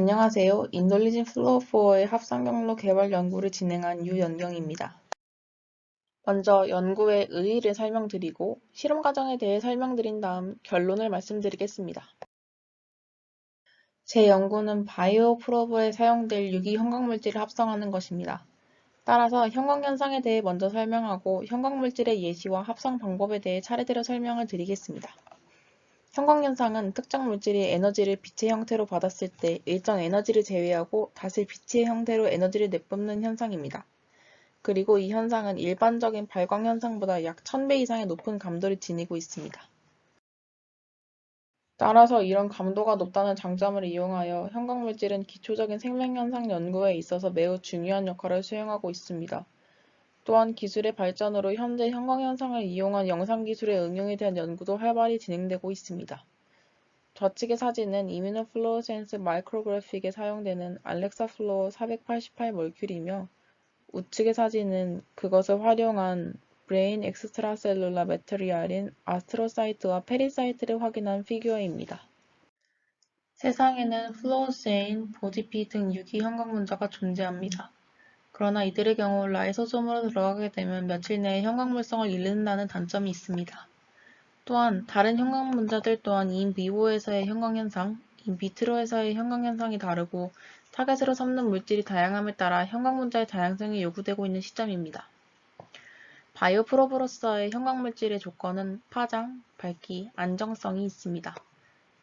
안녕하세요. 인돌리진 플로어4의 합성 경로 개발 연구를 진행한 유연경입니다. 먼저 연구의 의의를 설명드리고 실험 과정에 대해 설명드린 다음 결론을 말씀드리겠습니다. 제 연구는 바이오 프로브에 사용될 유기 형광물질을 합성하는 것입니다. 따라서 형광현상에 대해 먼저 설명하고 형광물질의 예시와 합성 방법에 대해 차례대로 설명을 드리겠습니다. 형광현상은 특정 물질이 에너지를 빛의 형태로 받았을 때 일정 에너지를 제외하고 다시 빛의 형태로 에너지를 내뿜는 현상입니다. 그리고 이 현상은 일반적인 발광 현상보다 약 1000배 이상의 높은 감도를 지니고 있습니다. 따라서 이런 감도가 높다는 장점을 이용하여 형광물질은 기초적인 생명현상 연구에 있어서 매우 중요한 역할을 수행하고 있습니다. 또한 기술의 발전으로 현재 형광현상을 이용한 영상기술의 응용에 대한 연구도 활발히 진행되고 있습니다. 좌측의 사진은 이뮤노플루오센스 마이크로그래픽에 사용되는 알렉사 플로어 488몰큐리며 우측의 사진은 그것을 활용한 브레인 엑스트라셀룰라 매터리알인 아스트로사이트와 페리사이트를 확인한 피규어입니다. 세상에는 플루오세인, 보디피 등 유기 형광분자가 존재합니다. 그러나 이들의 경우 라이소솜으로 들어가게 되면 며칠 내에 형광물성을 잃는다는 단점이 있습니다. 또한 다른 형광분자들 또한 인비보에서의 형광현상, 인비트로에서의 형광현상이 다르고 타겟으로 삼는 물질이 다양함에 따라 형광분자의 다양성이 요구되고 있는 시점입니다. 바이오 프로브로서의 형광물질의 조건은 파장, 밝기, 안정성이 있습니다.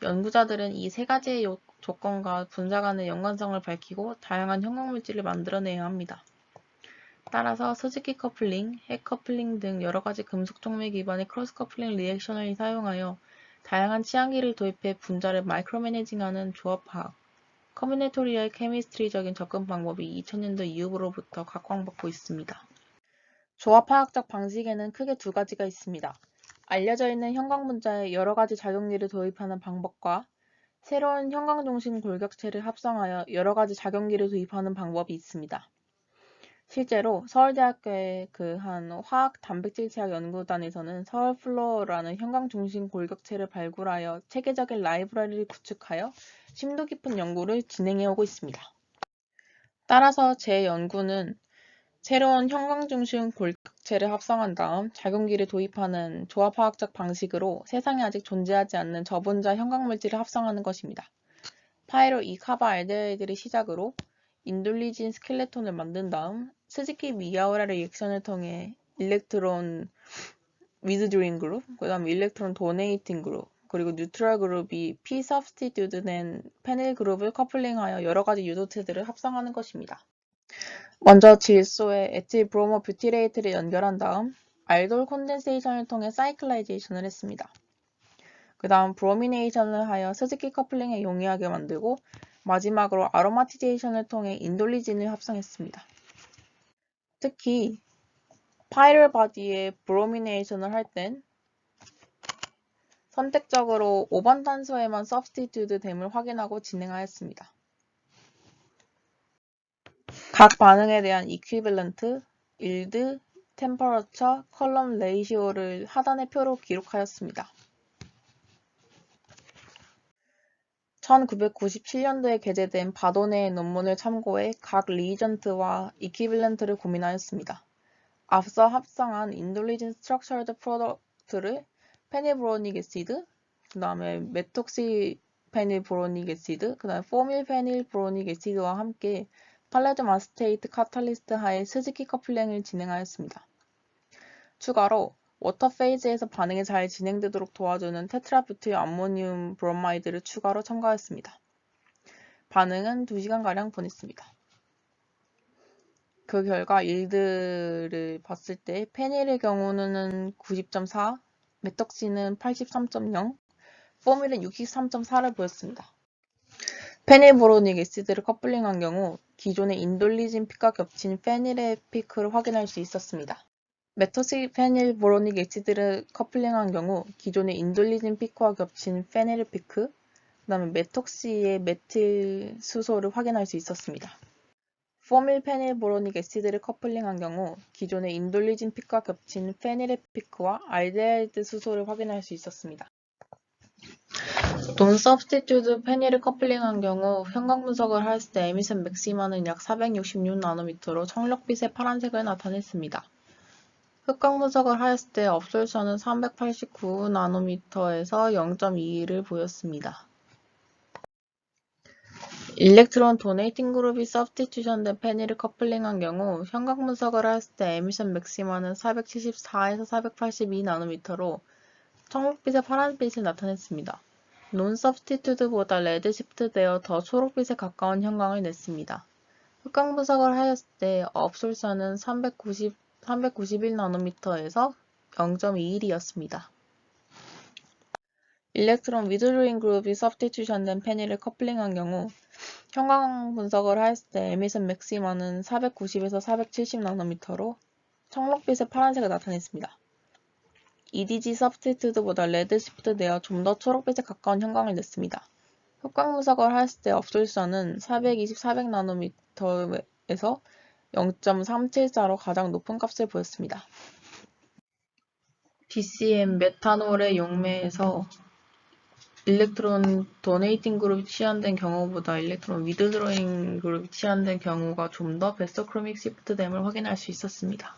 연구자들은 이 세 가지의 조건과 분자 간의 연관성을 밝히고 다양한 형광물질을 만들어내야 합니다. 따라서 스즈키 커플링, 핵 커플링 등 여러가지 금속 촉매 기반의 크로스 커플링 리액션을 사용하여 다양한 치환기를 도입해 분자를 마이크로 매니징하는 조합화학, 커비네토리얼 케미스트리적인 접근 방법이 2000년도 이후로부터 각광받고 있습니다. 조합화학적 방식에는 크게 두 가지가 있습니다. 알려져 있는 형광분자에 여러가지 작용기를 도입하는 방법과 새로운 형광중심 골격체를 합성하여 여러가지 작용기를 도입하는 방법이 있습니다. 실제로 서울대학교의 한 화학 단백질체학 연구단에서는 서울플로어라는 형광중심 골격체를 발굴하여 체계적인 라이브러리를 구축하여 심도 깊은 연구를 진행해오고 있습니다. 따라서 제 연구는 새로운 형광중심 골격체를 합성한 다음 작용기를 도입하는 조합화학적 방식으로 세상에 아직 존재하지 않는 저분자 형광물질을 합성하는 것입니다. 파이로 이 카바 알데하이드를 시작으로 인돌리진 스켈레톤을 만든 다음 스즈키 미야오라 리액션을 통해 일렉트론 위드드로잉 그룹, 그 다음 일렉트론 도네이팅 그룹, 그리고 뉴트럴 그룹이 p substituted 된 페닐 그룹을 커플링하여 여러가지 유도체들을 합성하는 것입니다. 먼저 질소에 에틸 브로모 뷰티레이트를 연결한 다음 알돌 콘덴세이션을 통해 사이클라이제이션을 했습니다. 그 다음 브로미네이션을 하여 스즈키 커플링에 용이하게 만들고 마지막으로 아로마티제이션을 통해 인돌리진을 합성했습니다. 특히 파이럴 바디에 브로미네이션을 할 땐 선택적으로 5번 탄소에만 서브스티튜트 됨을 확인하고 진행하였습니다. 각 반응에 대한 이퀴밸런트, 일드, 템퍼러처, 컬럼 레이시오를 하단의 표로 기록하였습니다. 1997년도에 게재된 바도네의 논문을 참고해 각 리전트와 이퀴밸런트를 고민하였습니다. 앞서 합성한 인돌리진 스트럭처드 프로덕트를 페닐브로닉 애시드, 그 다음에 메톡시 페닐브로닉 애시드, 그 다음에 포밀 페닐브로닉 애시드와 함께 팔레듐 아스테이트 카탈리스트 하에 스즈키 커플링을 진행하였습니다. 추가로 워터 페이즈에서 반응이 잘 진행되도록 도와주는 테트라뷰틸 암모늄 브로마이드를 추가로 첨가했습니다. 반응은 2시간가량 보냈습니다. 그 결과 일드를 봤을 때 페닐의 경우는 90.4, 메톡시는 83.0, 포밀은 63.4를 보였습니다. 페닐브로닉 애시드를 커플링한 경우 기존의 인돌리진 픽과 겹친 페닐의 피크를 확인할 수 있었습니다. 메토시 페닐브로닉 애시드를 커플링한 경우 기존의 인돌리진 피크와 겹친 페닐 피크, 그 다음에 메톡시의 메틸 수소를 확인할 수 있었습니다. 포밀 페닐브로닉 애시드를 커플링한 경우 기존의 인돌리진 픽과 겹친 페닐의 피크와 알데하이드 수소를 확인할 수 있었습니다. 논 서브스티튜트 페니를 커플링한 경우 형광 분석을 하였을 때 에미션 맥시마는 약 466나노미터로 청력빛의 파란색을 나타냈습니다. 흑광 분석을 하였을 때 업솔션은 389나노미터에서 0.21을 보였습니다. 일렉트론 도네이팅 그룹이 서브스티튜션된 페니를 커플링한 경우 형광 분석을 하였을 때 에미션 맥시마는 474에서 482나노미터로 청록빛의 파란빛을 나타냈습니다. 논 서브스티튜트보다 레드 시프트되어 더 초록빛에 가까운 형광을 냈습니다. 흑광 분석을 하였을 때 업솔션은 391나노미터에서 0.21이었습니다. 일렉트론 위드로잉 그룹이 서브스티튜션된 페니를 커플링한 경우 형광 분석을 하였을 때 에미션 맥시마는 490에서 470나노미터로 청록빛의 파란색을 나타냈습니다. EDG 서브스티튜트보다 레드 시프트되어 좀 더 초록빛에 가까운 형광을 냈습니다. 흑광 분석을 하였을 때 업솔션은 420, 400나노미터에서 0.374로 가장 높은 값을 보였습니다. BCM 메탄올의 용매에서 일렉트론 도네이팅 그룹이 치환된 경우보다 일렉트론 위드드로잉 그룹이 치환된 경우가 좀 더 베스터크로믹 시프트됨을 확인할 수 있었습니다.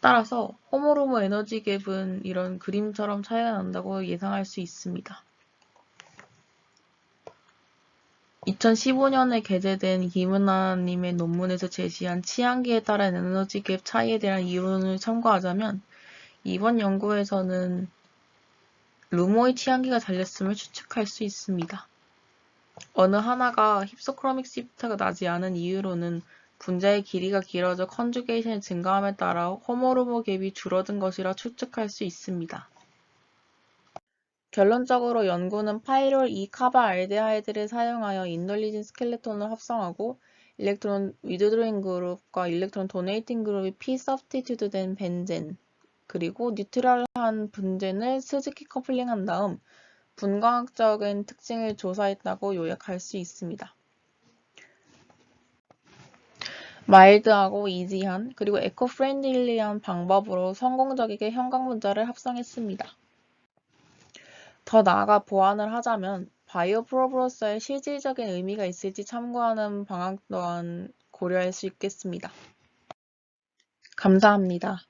따라서 호모로모 에너지 갭은 이런 그림처럼 차이가 난다고 예상할 수 있습니다. 2015년에 게재된 김은하님의 논문에서 제시한 치환기에 따른 에너지 갭 차이에 대한 이론을 참고하자면 이번 연구에서는 루모의 치환기가 달렸음을 추측할 수 있습니다. 어느 하나가 힙소크로믹 시프트가 나지 않은 이유로는 분자의 길이가 길어져 컨주게이션이 증가함에 따라 호모로모 갭이 줄어든 것이라 추측할 수 있습니다. 결론적으로 연구는 파이롤 2카바 알데하이드를 사용하여 인돌리진 스켈레톤을 합성하고 일렉트론 위드드로잉 그룹과 일렉트론 도네이팅 그룹이 p-서브스티튜트된 벤젠 그리고 뉴트럴한 분젠을 스즈키 커플링한 다음 분광학적인 특징을 조사했다고 요약할 수 있습니다. 마일드하고 이지한 그리고 에코-프렌들리한 방법으로 성공적이게 형광 분자를 합성했습니다. 더 나아가 보완을 하자면 바이오 프로브로서의 실질적인 의미가 있을지 참고하는 방안 또한 고려할 수 있겠습니다. 감사합니다.